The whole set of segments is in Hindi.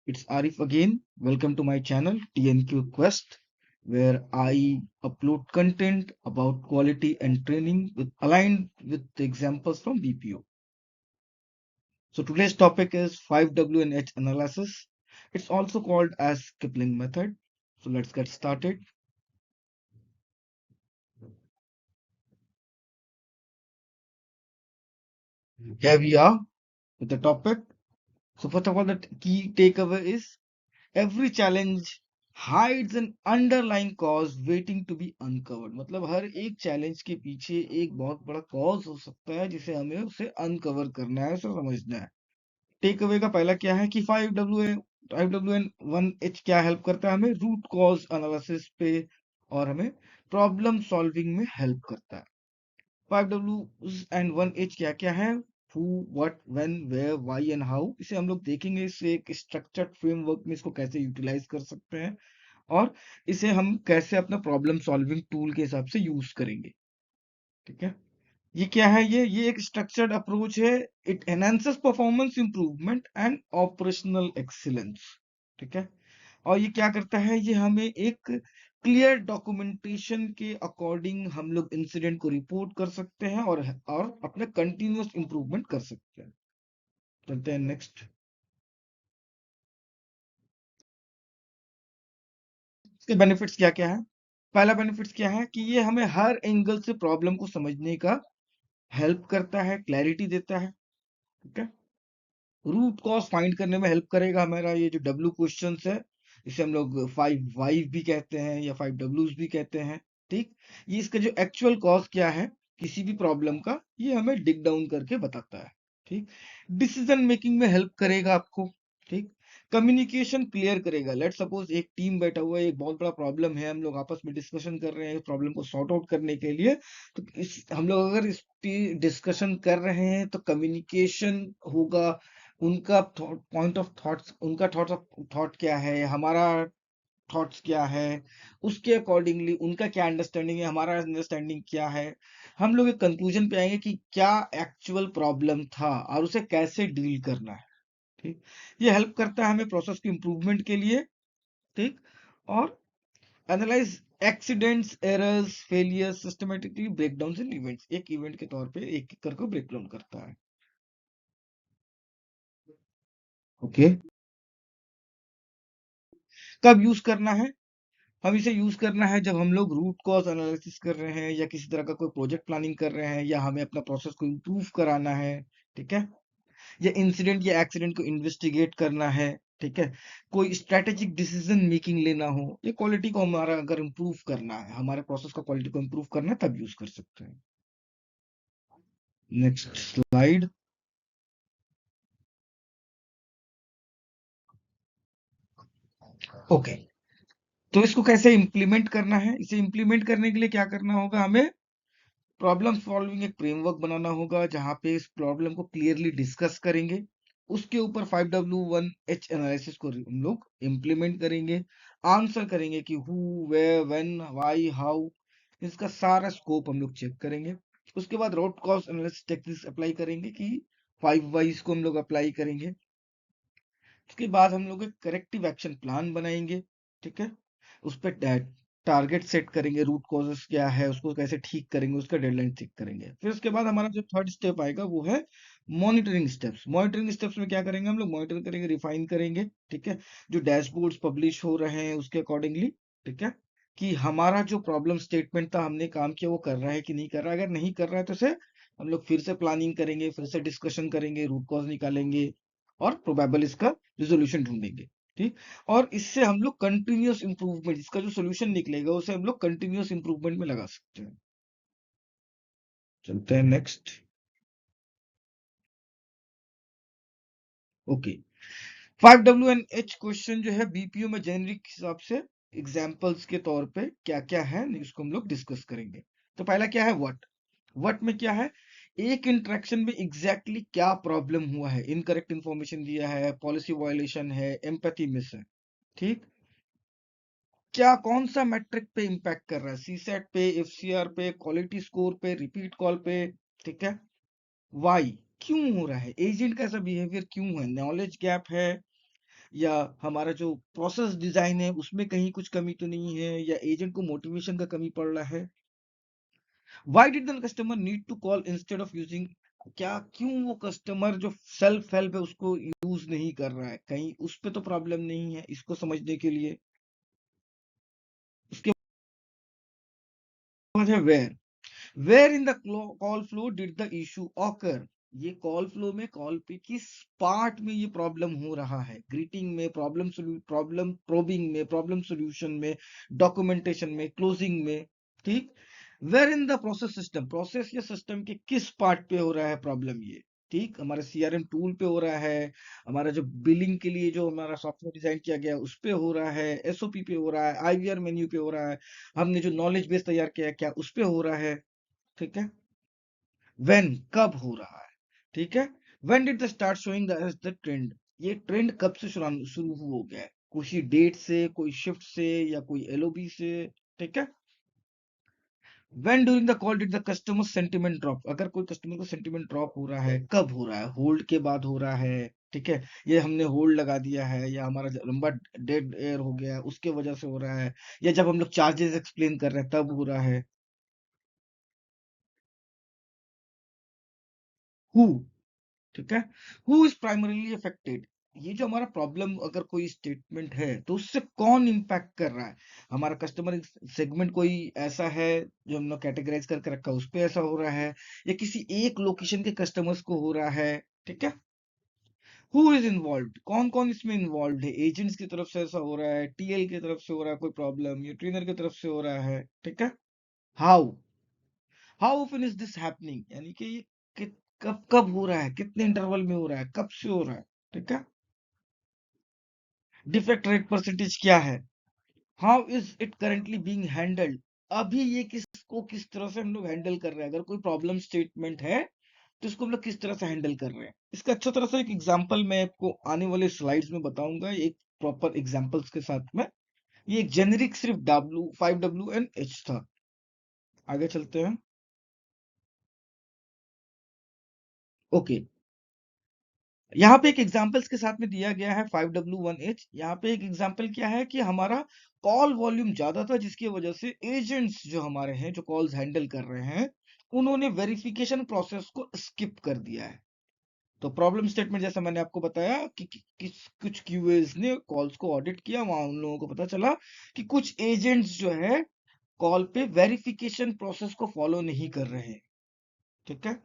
It's Arif again. Welcome to my channel TNQ Quest, where I upload content about quality and training aligned with the examples from BPO. So today's topic is 5W&H analysis. It's also called as Kipling method. So let's get started. Here we are with the topic. So first of all, the key takeaway is every challenge hides an underlying cause waiting to be uncovered. मतलब हर एक चैलेंज के पीछे एक बहुत बड़ा कॉज हो सकता है जिसे हमें उसे अनकवर करना है, उसे समझना है. टेक अवे का पहला क्या है कि 5W1H क्या हेल्प करता है हमें रूट कॉज एनालिसिस पे और हमें प्रॉब्लम सॉल्विंग में हेल्प करता है. 5W1H क्या क्या है? Who, what, when, where, why and how. इसे हम लोग देखेंगे, इसे एक स्ट्रक्चर्ड फ्रेमवर्क में इसको कैसे यूटिलाइज कर सकते हैं और इसे हम कैसे अपना प्रॉब्लम सॉल्विंग टूल के हिसाब से यूज करेंगे. ठीक है, ये क्या है? ये एक स्ट्रक्चर्ड अप्रोच है. It enhances performance improvement and operational excellence. ठीक है, और ये क्या करता है? ये हमें एक क्लियर डॉक्यूमेंटेशन के अकॉर्डिंग हम लोग इंसिडेंट को रिपोर्ट कर सकते हैं और अपने कंटिन्यूअस इंप्रूवमेंट कर सकते हैं. चलते हैं नेक्स्ट. इसके बेनिफिट्स क्या क्या है? पहला बेनिफिट्स क्या है कि ये हमें हर एंगल से प्रॉब्लम को समझने का हेल्प करता है, क्लैरिटी देता है. ठीक है, रूट कॉज फाइंड करने में हेल्प करेगा. हमारा ये जो डब्ल्यू क्वेश्चंस है, इसे हम लोग 5 वाई भी कहते हैं या 5 Ws भी कहते हैं. ठीक, ये इसका जो एक्चुअल कॉज क्या है किसी भी प्रॉब्लम का, ये हमें डिग डाउन करके बताता है. ठीक, डिसीजन मेकिंग में हेल्प करेगा आपको. ठीक, कम्युनिकेशन क्लियर करेगा. लेट सपोज एक टीम बैठा हुआ है, एक बहुत बड़ा प्रॉब्लम है, हम लोग आपस में डिस्कशन कर रहे हैं प्रॉब्लम को सॉर्ट आउट करने के लिए. तो हम लोग अगर इस पे डिस्कशन कर रहे हैं तो कम्युनिकेशन होगा. उनका पॉइंट ऑफ थॉट्स, उनका थॉट क्या है, हमारा थॉट्स क्या है, उसके अकॉर्डिंगली उनका क्या अंडरस्टैंडिंग है, हमारा अंडरस्टैंडिंग क्या है, हम लोग एक कंक्लूजन पे आएंगे कि क्या एक्चुअल प्रॉब्लम था और उसे कैसे डील करना है. ठीक, ये हेल्प करता है हमें प्रोसेस की इंप्रूवमेंट के लिए. ठीक, और analyse accidents, errors, failures, systematically break down in events. एक इवेंट के तौर पे एक एक करके ब्रेक डाउन करता है. ओके, कब यूज करना है? हम इसे यूज करना है जब हम लोग रूट कॉज एनालिसिस कर रहे हैं या किसी तरह का कोई प्रोजेक्ट प्लानिंग कर रहे हैं या हमें अपना प्रोसेस को इम्प्रूव कराना है. ठीक है, या इंसिडेंट या एक्सीडेंट को इन्वेस्टिगेट करना है. ठीक है, कोई स्ट्रेटेजिक डिसीजन मेकिंग लेना हो, ये क्वालिटी को हमारा अगर इम्प्रूव करना है, हमारे प्रोसेस का क्वालिटी को इम्प्रूव करना है, तब यूज कर सकते हैं. Next slide. ओके, तो इसको कैसे इम्प्लीमेंट करना है? इसे इम्प्लीमेंट करने के लिए क्या करना होगा? हमें प्रॉब्लम सॉल्विंग एक फ्रेमवर्क बनाना होगा जहां पे इस प्रॉब्लम को क्लियरली डिस्कस करेंगे. उसके ऊपर 5W1H एनालिसिस को हम लोग इम्प्लीमेंट करेंगे. आंसर करेंगे कि who, where, when, why, how. इसका सारा स्कोप हम लोग चेक करेंगे. उसके बाद root cause analysis techniques apply करेंगे कि 5 वाइज को हम लोग अप्लाई करेंगे. उसके बाद हम लोग एक करेक्टिव एक्शन प्लान बनाएंगे. ठीक है, उस पर टारगेट सेट करेंगे, रूट कॉजेस क्या है, उसको कैसे ठीक करेंगे, उसका डेडलाइन ठीक करेंगे. फिर उसके बाद हमारा जो थर्ड स्टेप आएगा वो है मॉनिटरिंग स्टेप्स. मॉनिटरिंग स्टेप्स में क्या करेंगे? हम लोग मॉनिटर करेंगे, रिफाइन करेंगे. ठीक है, जो डैशबोर्ड्स पब्लिश हो रहे हैं उसके अकॉर्डिंगली. ठीक है, कि हमारा जो प्रॉब्लम स्टेटमेंट था, हमने काम किया, वो कर रहा है कि नहीं कर रहा है. अगर नहीं कर रहा है तो उसे हम लोग फिर से प्लानिंग करेंगे, फिर से डिस्कशन करेंगे, रूट कॉज निकालेंगे और प्रोबेबल इसका रिजोल्यूशन ढूंढेंगे. ठीक, और इससे हम लोग कंटिन्यूअस इंप्रूवमेंट, इसका जो सोल्यूशन निकलेगा उसे हम लोग कंटिन्यूअस इंप्रूवमेंट में लगा सकते हैं. चलते हैं नेक्स्ट. ओके, 5W&H क्वेश्चन जो है बीपीओ में जेनरिक हिसाब से एग्जांपल्स के तौर पे क्या क्या है इसको हम लोग डिस्कस करेंगे. तो पहला क्या है? व्हाट में क्या है? एक इंटरेक्शन में एग्जैक्टली क्या प्रॉब्लम हुआ है, इनकरेक्ट इंफॉर्मेशन दिया है, पॉलिसी वायलेशन है, एम्पैथी मिस है. ठीक, क्या कौन सा मैट्रिक पे इम्पैक्ट कर रहा है? सीसेट पे, एफसीआर पे, क्वालिटी स्कोर पे, रिपीट कॉल पे. ठीक है, वाई, क्यों हो रहा है, एजेंट का ऐसा बिहेवियर क्यों है, नॉलेज गैप है, या हमारा जो प्रोसेस डिजाइन है उसमें कहीं कुछ कमी तो नहीं है, या एजेंट को मोटिवेशन का कमी पड़ रहा है। Why did the customer need to call instead of using, क्या क्यों वो कस्टमर जो सेल्फ हेल्प है उसको यूज नहीं कर रहा है, कहीं उस पे तो प्रॉब्लम नहीं है, इसको समझने के लिए। उसके बाद है where in the call flow did the issue occur, ये कॉल फ्लो में कॉल पे किस पार्ट में ये प्रॉब्लम हो रहा है, ग्रीटिंग में, प्रॉब्लम प्रोबिंग में, प्रॉब्लम सॉल्यूशन में, डॉक्यूमेंटेशन में, क्लोजिंग में। ठीक। Where in the process system, process या सिस्टम के किस पार्ट पे हो रहा है प्रॉब्लम ये। ठीक, हमारे सीआरएम टूल पे हो रहा है, हमारा जो बिलिंग के लिए जो हमारा सॉफ्टवेयर डिजाइन किया गया है उस पे हो रहा है, एसओपी पे हो रहा है, आईवीआर मेन्यू पे हो रहा है, हमने जो नॉलेज बेस तैयार किया है क्या उस पे हो रहा है। ठीक है। व्हेन, कब हो रहा है। ठीक है। When did the start showing the trend, ये ट्रेंड कब से शुरू हो गया है, किसी डेट से, कोई शिफ्ट से, या कोई एलओबी से। ठीक है। When during the call did the customer sentiment drop, अगर कोई कस्टमर को सेंटिमेंट ड्रॉप हो रहा है, कब हो रहा है, होल्ड के बाद हो रहा है। ठीक है, ये हमने होल्ड लगा दिया है, या हमारा लंबा डेड एयर हो गया है उसके वजह से हो रहा है, या जब हम लोग चार्जेस एक्सप्लेन कर रहे हैं तब हो रहा है। हु, ठीक है, हु इज प्राइमरीली अफेक्टेड, ये जो हमारा प्रॉब्लम अगर कोई स्टेटमेंट है तो उससे कौन इंपैक्ट कर रहा है, हमारा कस्टमर सेगमेंट कोई ऐसा है जो हमने कैटेगराइज करके रखा है उस पे ऐसा हो रहा है, या किसी एक लोकेशन के कस्टमर्स को हो रहा है। ठीक है। हु इज इन्वॉल्व, कौन कौन इसमें इन्वॉल्व है, एजेंट्स की तरफ से ऐसा हो रहा है, टीएल की तरफ से हो रहा है कोई प्रॉब्लम, या ट्रेनर की तरफ से हो रहा है। ठीक है। How, how often is this happening, यानी कि ये कब कब हो रहा है, कितने इंटरवल में हो रहा है, कब से हो रहा है। ठीक है। डिफेक्ट रेट परसेंटेज क्या है, how is it currently being handled, अभी ये किसको किस तरह से हम लोग हैंडल कर रहे हैं, अगर कोई प्रॉब्लम स्टेटमेंट है तो इसको हम लोग किस तरह से हैंडल कर रहे हैं। इसका अच्छा तरह से एक एग्जांपल मैं आपको आने वाले स्लाइड्स में बताऊंगा, एक प्रॉपर एग्जांपल्स के साथ में। ये एक जेनेरिक सिर्फ डब्ल्यू 5W एंड H था। आगे चलते हैं। ओके, यहाँ पे एक एग्जांपल्स के साथ में दिया गया है 5W1H। यहाँ पे एक एग्जांपल क्या है कि हमारा कॉल वॉल्यूम ज्यादा था जिसकी वजह से एजेंट्स जो हमारे हैं जो कॉल्स हैंडल कर रहे हैं उन्होंने वेरिफिकेशन प्रोसेस को स्किप कर दिया है। तो प्रॉब्लम स्टेटमेंट जैसा मैंने आपको बताया कि कुछ क्यूएस ने कॉल्स को ऑडिट किया, वहां उन लोगों को पता चला कि कुछ एजेंट्स जो है कॉल पे वेरिफिकेशन प्रोसेस को फॉलो नहीं कर रहे हैं। ठीक है।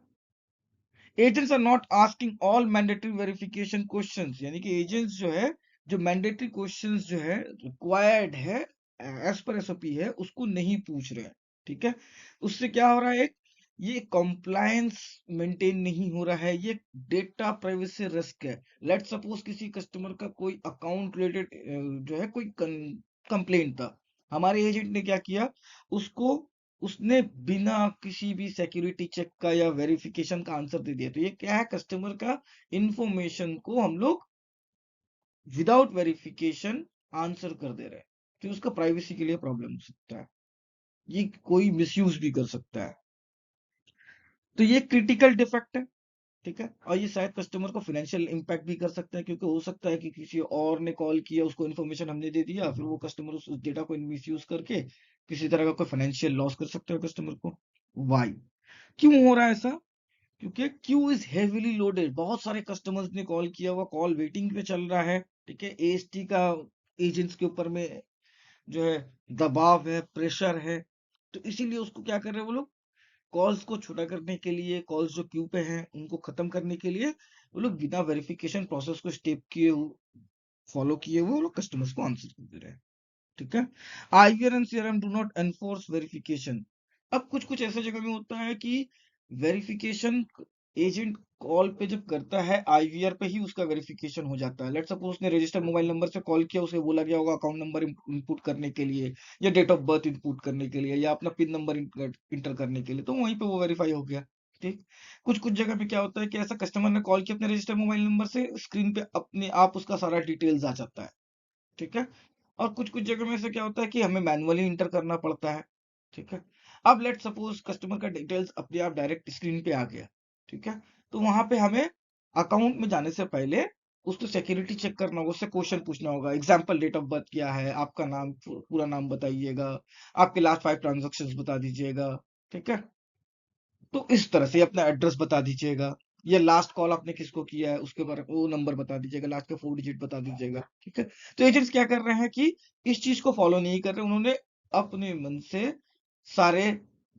Agents are not asking all mandatory verification questions, यानी कि एजेंट्स जो है जो मैंडेटरी क्वेश्चंस जो है रिक्वायर्ड है एज पर एसओपी है उसको नहीं पूछ रहे हैं। ठीक है। उससे क्या हो रहा है, ये कंप्लायंस मेंटेन नहीं हो रहा है, ये डेटा प्राइवेसी रिस्क है। लेट सपोज किसी कस्टमर का कोई अकाउंट रिलेटेड जो है कोई कंप्लेंट था, हमारे एजेंट ने क्या किया, उसको उसने बिना किसी भी सिक्योरिटी चेक का या वेरिफिकेशन का आंसर दे दिया, तो ये क्या है, कस्टमर का इंफॉर्मेशन को हम लोग विदाउट वेरिफिकेशन आंसर कर दे रहे हैं, तो उसका प्राइवेसी के लिए प्रॉब्लम हो सकता है, ये कोई मिसयूज भी कर सकता है। तो ये क्रिटिकल डिफेक्ट है। ठीक है। और ये शायद कस्टमर को फाइनेंशियल इम्पैक्ट भी कर सकता है, क्योंकि हो सकता है कि किसी और ने कॉल किया, उसको इन्फॉर्मेशन हमने दे दिया, फिर वो कस्टमर उस डेटा को मिसयूज करके किसी तरह का कोई फाइनेंशियल लॉस कर सकता है कस्टमर को। वाई, क्यों हो रहा है ऐसा, क्योंकि क्यू इज हेवीली लोडेड, बहुत सारे कस्टमर्स ने कॉल किया हुआ, कॉल वेटिंग पे चल रहा है। ठीक है। एएसटी का एजेंट्स के ऊपर में जो है दबाव है, प्रेशर है, तो इसीलिए उसको क्या कर रहे हैं वो लोग, कॉल्स को छोटा करने के लिए, कॉल्स जो क्यू पे हैं उनको खत्म करने के लिए वो लोग बिना वेरिफिकेशन प्रोसेस को स्टेप किए फॉलो किए हुए वो लोग कस्टमर्स को आंसर कर दे रहे हैं। ठीक है। IVR and CRM do not enforce verification, अब कुछ कुछ ऐसे जगह में होता है कि वेरिफिकेशन एजेंट कॉल पे जब करता है आईवीआर पे ही उसका वेरिफिकेशन हो जाता है। लेट्स सपोज उसने रजिस्टर मोबाइल नंबर से कॉल किया, उसे बोला गया होगा अकाउंट नंबर इनपुट करने के लिए, या डेट ऑफ बर्थ इनपुट करने के लिए, या अपना पिन नंबर इंटर करने के लिए, तो वहीं पे वो वेरीफाई हो गया। ठीक। कुछ कुछ जगह पे क्या होता है कि ऐसा कस्टमर ने कॉल किया अपने रजिस्टर मोबाइल नंबर से, स्क्रीन पे अपने आप उसका सारा डिटेल्स आ जाता है। ठीक है। और कुछ कुछ जगह में से क्या होता है कि हमें मैनुअली इंटर करना पड़ता है। ठीक है। अब लेट सपोज कस्टमर का डिटेल्स अपने आप डायरेक्ट स्क्रीन पे आ गया। ठीक है। तो वहां पे हमें अकाउंट में जाने से पहले उसको सिक्योरिटी चेक करना होगा, उससे क्वेश्चन पूछना होगा, एग्जाम्पल डेट ऑफ बर्थ क्या है, आपका नाम, पूरा नाम बताइएगा, आपके लास्ट 5 ट्रांजेक्शन्स बता दीजिएगा, ठीक है। तो इस तरह से अपना एड्रेस बता दीजिएगा, या लास्ट कॉल आपने किसको किया है उसके बारे में वो नंबर बता दीजिएगा, लास्ट के 4 डिजिट बता दीजिएगा, ठीक है। तो एजेंट्स क्या कर रहे हैं कि इस चीज को फॉलो नहीं कर रहे, उन्होंने अपने मन से सारे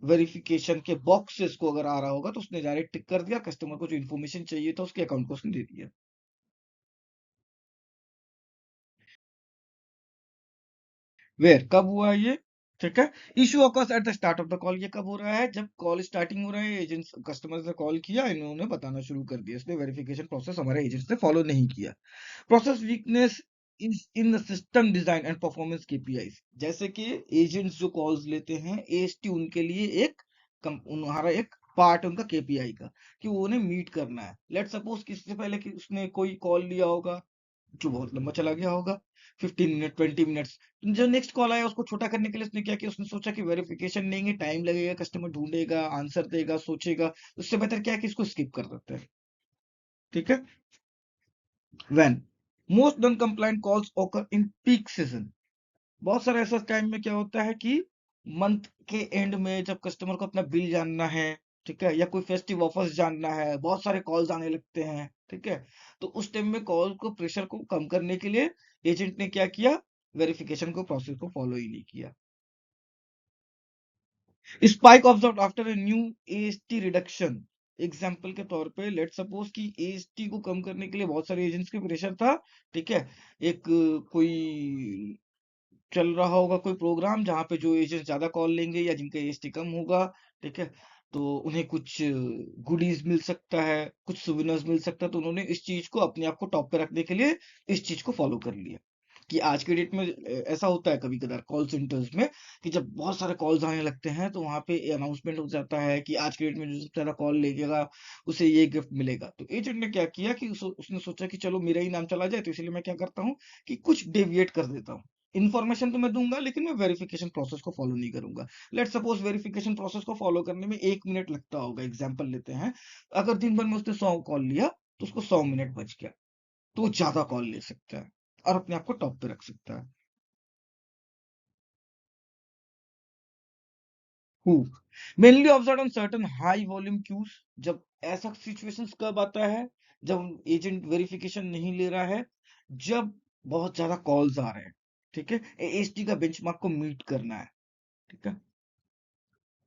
वेरिफिकेशन के बॉक्सेस को अगर आ रहा होगा तो उसने डायरेक्ट टिक कर दिया, कस्टमर को जो इन्फॉर्मेशन चाहिए था उसके अकाउंट को उसने दे दिया। वेयर कब हुआ ये, ठीक है। Issue occurs at the start of the call, ये कब हो रहा है, जब कॉल स्टार्टिंग हो रहा है, एजेंट्स कस्टमर ने कॉल किया, इन्होंने बताना शुरू कर दिया, इसलिए वेरिफिकेशन प्रोसेस हमारे एजेंट्स ने फॉलो नहीं किया। Process weakness in the system design and performance KPIs, जैसे कि एजेंट्स जो कॉल्स लेते हैं, एएसटी उनके लिए एक उनका एक पार्ट उनका केपीआई का, कि वो उन्हें मीट करना है। लेट सपोज किससे पहले कि उसने कोई कॉल लिया होगा जो बहुत लंबा चला गया होगा, 15 मिनट 20 मिनट्स, जो नेक्स्ट कॉल आया उसको छोटा करने के लिए उसने क्या किया, उसने सोचा कि वेरिफिकेशन लेंगे, टाइम लगेगा, कस्टमर ढूंढेगा, आंसर देगा, सोचेगा, उससे बेहतर क्या है कि इसको स्किप कर देते हैं, ठीक है। When most non compliant calls ओकर इन पीक सीजन, बहुत सारे ऐसा टाइम में क्या होता है कि मंथ के एंड में जब कस्टमर को अपना बिल जानना है, ठीक है, या कोई फेस्टिव ऑफर्स जानना है, बहुत सारे कॉल्स आने लगते हैं, ठीक है। तो उस टाइम में कॉल को प्रेशर को कम करने के लिए एजेंट ने क्या किया, वेरिफिकेशन को प्रोसेस को फॉलो ही नहीं किया। Spike observe after a new AST reduction, example के तौर पे लेट सपोज कि एएसटी को कम करने के लिए बहुत सारे एजेंट्स के प्रेशर था, ठीक है। एक कोई चल रहा होगा कोई प्रोग्राम जहाँ पे जो एजेंट ज्यादा कॉल लेंगे या जिनका एएसटी कम होगा, ठीक है, तो उन्हें कुछ गुडीज मिल सकता है, कुछ सुविनर्स मिल सकता है, तो उन्होंने इस चीज को अपने आप को टॉप पे रखने के लिए इस चीज को फॉलो कर लिया। कि आज के डेट में ऐसा होता है कभी कभार कॉल सेंटर्स में कि जब बहुत सारे कॉल्स आने लगते हैं तो वहां पे अनाउंसमेंट हो जाता है कि आज के डेट में जो सबसे ज्यादा कॉल लेगा उसे ये गिफ्ट मिलेगा। तो एजेंट ने क्या किया कि उसने सोचा कि चलो मेरा ही नाम चला जाए, तो इसलिए मैं क्या करता हूँ कि कुछ डेविएट कर देता हूँ, इन्फॉर्मेशन तो मैं दूंगा लेकिन मैं वेरिफिकेशन प्रोसेस को फॉलो नहीं करूंगा। लेट सपोज वेरिफिकेशन प्रोसेस को फॉलो करने में 1 मिनट लगता होगा, एग्जाम्पल लेते हैं, अगर दिन भर में उसने 100 कॉल लिया तो उसको 100 मिनट बच गया, तो वो ज्यादा कॉल ले सकता है और अपने आप को टॉप पे रख सकता है। Who mainly observe on certain high volume queues, जब ऐसा सिचुएशंस कब आता है, जब एजेंट वेरिफिकेशन नहीं ले रहा है, जब बहुत ज्यादा कॉल्स आ रहे हैं, ठीक है, एएसटी का बेंचमार्क को मीट करना है, ठीक है।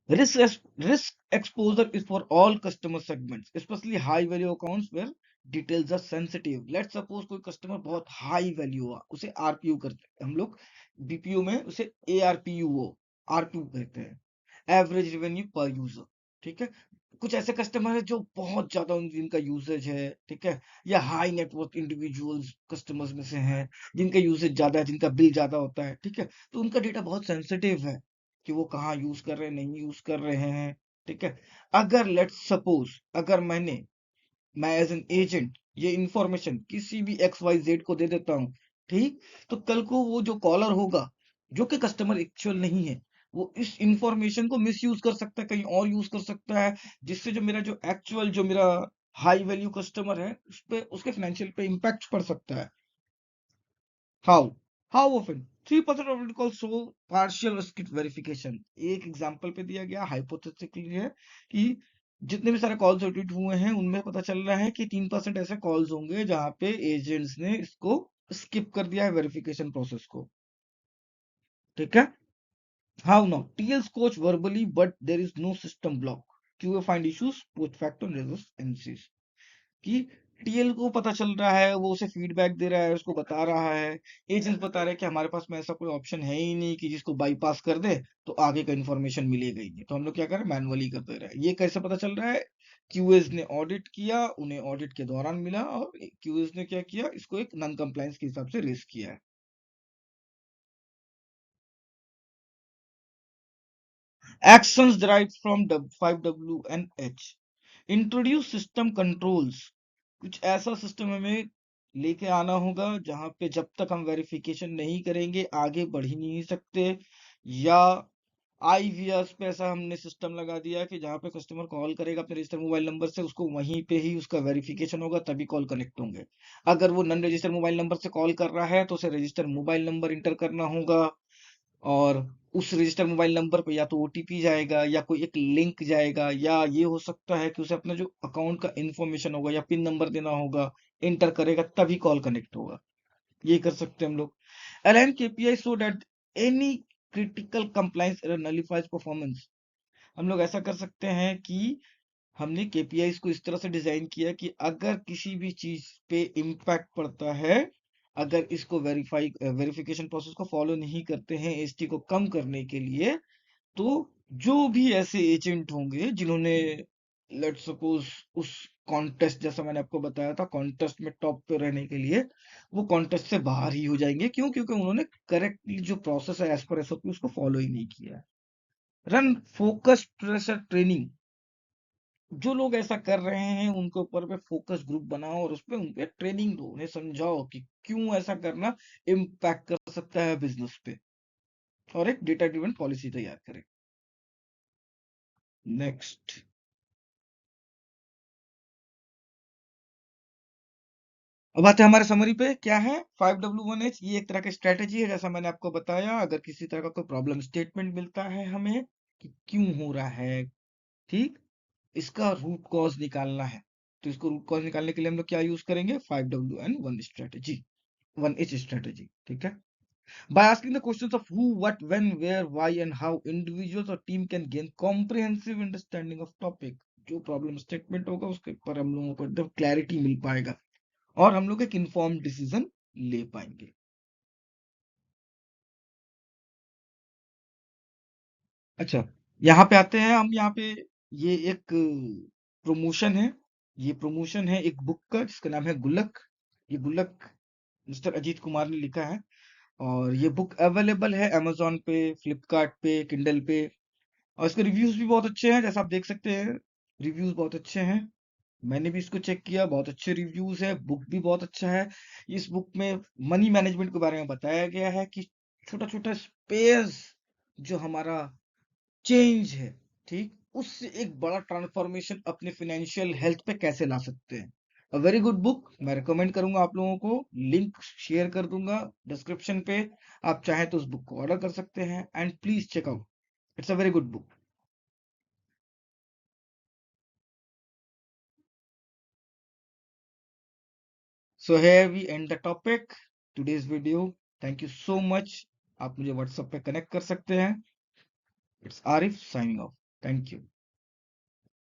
Risk exposure is for all customer segments, especially high value accounts where details are sensitive. Let's suppose कोई कस्टमर बहुत हाई वैल्यू हुआ, उसे आरपीयू करते हैं हम लोग, बीपीओ में उसे एआरपीयू आरपीयू कहते हैं, एवरेज रेवेन्यू पर यूजर, ठीक है। कुछ ऐसे कस्टमर है जो बहुत ज्यादा जिनका यूसेज है, ठीक है, या हाई नेटवर्क इंडिविजुअल्स कस्टमर्स में से हैं जिनका यूसेज ज्यादा है, जिनका बिल ज्यादा होता है, ठीक है, तो उनका डेटा बहुत सेंसिटिव है कि वो कहाँ यूज कर रहे हैं, नहीं यूज कर रहे हैं, ठीक है। अगर लेट्स सपोज अगर मैं एज एन एजेंट ये इंफॉर्मेशन किसी भी एक्स वाई जेड को दे देता हूँ, ठीक, तो कल को वो जो कॉलर होगा जो कि कस्टमर एक्चुअल नहीं है, वो इस इंफॉर्मेशन को मिस यूज कर सकता है, कहीं और यूज कर सकता है, जिससे जो मेरा जो एक्चुअल जो मेरा हाई वैल्यू कस्टमर है उस पे उसके फाइनेंशियल पे इम्पैक्ट पड़ सकता है। How how often 3% of it call so partial skip verification, एक एग्जांपल पे दिया गया हाइपोथेटिकली है कि जितने भी सारे कॉल्स ऑडिट हुए हैं उनमें पता चल रहा है कि 3% ऐसे कॉल्स होंगे जहां पे एजेंट्स ने इसको स्किप कर दिया है वेरिफिकेशन प्रोसेस को, ठीक है। How now TLs coach verbally but there is no system block, QA find issues post facto resistances, कि टीएल को पता चल रहा है, वो उसे फीडबैक दे रहा है, उसको बता रहा है, एजेंट बता रहे हैं कि हमारे पास में ऐसा कोई ऑप्शन है ही नहीं कि जिसको बाईपास कर दे तो आगे का इन्फॉर्मेशन मिलेगा ही नहीं, तो हम लोग क्या करें, मैनुअली कर दे रहे हैं। ये कैसे पता चल रहा है, क्यूएस ने ऑडिट किया, उन्हें ऑडिट के दौरान मिला, और क्यूएस ने क्या किया, इसको एक नॉन कंप्लायंस के हिसाब से रेस किया है। Actions derived from 5W and H, introduce system controls, कुछ ऐसा सिस्टम हमें लेके आना होगा जहां पे जब तक हम वेरिफिकेशन नहीं करेंगे आगे बढ़ ही नहीं सकते, या IVRs पे ऐसा हमने सिस्टम लगा दिया कि जहाँ पे कस्टमर कॉल करेगा अपने रजिस्टर्ड मोबाइल नंबर से, उसको वहीं पे ही उसका वेरिफिकेशन होगा, तभी कॉल कनेक्ट होंगे। अगर वो नन रजिस्टर्ड मोबाइल नंबर से कॉल कर रहा है तो उसे रजिस्टर्ड मोबाइल नंबर इंटर करना होगा, और उस रजिस्टर्ड मोबाइल नंबर पे या तो OTP जाएगा या कोई एक लिंक जाएगा, या ये हो सकता है कि उसे अपना जो अकाउंट का इंफॉर्मेशन होगा या पिन नंबर देना होगा, इंटर करेगा तभी कॉल कनेक्ट होगा। ये कर सकते हैं हम लोग। Align KPI so that any critical compliance error nullifies performance। हम लोग ऐसा कर सकते हैं कि हमने KPIs को इस तरह से डिजाइन किया कि अगर किसी भी चीज पे इम्पैक्ट पड़ता है, अगर इसको वेरिफिकेशन प्रोसेस को फॉलो नहीं करते हैं AST को कम करने के लिए, तो जो भी ऐसे एजेंट होंगे जिन्होंने, लेट सपोज, उस कॉन्टेस्ट, जैसा मैंने आपको बताया था, कॉन्टेस्ट में टॉप पे रहने के लिए, वो कॉन्टेस्ट से बाहर ही हो जाएंगे। क्यों? क्योंकि उन्होंने करेक्टली जो प्रोसेस है एज पर SOP उसको फॉलो ही नहीं किया है। Run focus pressure training. जो लोग ऐसा कर रहे हैं उनके ऊपर पे फोकस ग्रुप बनाओ और उसपे उनपे ट्रेनिंग दो, उन्हें समझाओ कि क्यों ऐसा करना इम्पैक्ट कर सकता है बिजनेस पे, और एक डेटा ड्रिवन पॉलिसी तैयार करें। नेक्स्ट, अब आते हैं हमारे समरी पे। क्या है 5W1H? ये एक तरह की स्ट्रेटेजी है, जैसा मैंने आपको बताया। अगर किसी तरह का कोई प्रॉब्लम स्टेटमेंट मिलता है हमें कि क्यों हो रहा है, ठीक, इसका रूट कॉज निकालना है, तो इसको रूट कॉज निकालने के लिए हम लोग क्या यूज करेंगे? 5W1 स्ट्रेटेजी, 1H स्ट्रेटेजी, ठीक है। By asking the questions of who, what, when, where, why and how, individuals or team can gain comprehensive understanding of topic। जो प्रॉब्लम स्टेटमेंट होगा उसके ऊपर हम लोगों को एकदम क्लैरिटी मिल पाएगा, और हम लोग एक इन्फॉर्म डिसीजन ले पाएंगे। अच्छा, यहाँ पे आते हैं हम। यहाँ पे ये एक प्रमोशन है, ये प्रमोशन है एक बुक का जिसका नाम है गुल्लक। ये गुल्लक मिस्टर अजीत कुमार ने लिखा है, और ये बुक अवेलेबल है Amazon पे, फ्लिपकार्ट पे, किंडल पे, और इसके रिव्यूज भी बहुत अच्छे हैं, जैसा आप देख सकते हैं। रिव्यूज बहुत अच्छे हैं, मैंने भी इसको चेक किया, बहुत अच्छे रिव्यूज है, बुक भी बहुत अच्छा है। इस बुक में मनी मैनेजमेंट के बारे में बताया गया है कि छोटा छोटा स्पेस जो हमारा चेंज है, ठीक, उससे एक बड़ा ट्रांसफॉर्मेशन अपने फाइनेंशियल हेल्थ पे कैसे ला सकते हैं। अ वेरी गुड बुक, मैं रिकमेंड करूंगा आप लोगों को। लिंक शेयर कर दूंगा डिस्क्रिप्शन पे, आप चाहें तो उस बुक को ऑर्डर कर सकते हैं, and please check out, it's a very good book. So here we end the topic today's video। Thank you so much. आप मुझे व्हाट्सएप पे कनेक्ट कर सकते हैं। It's Arif signing off. Thank you.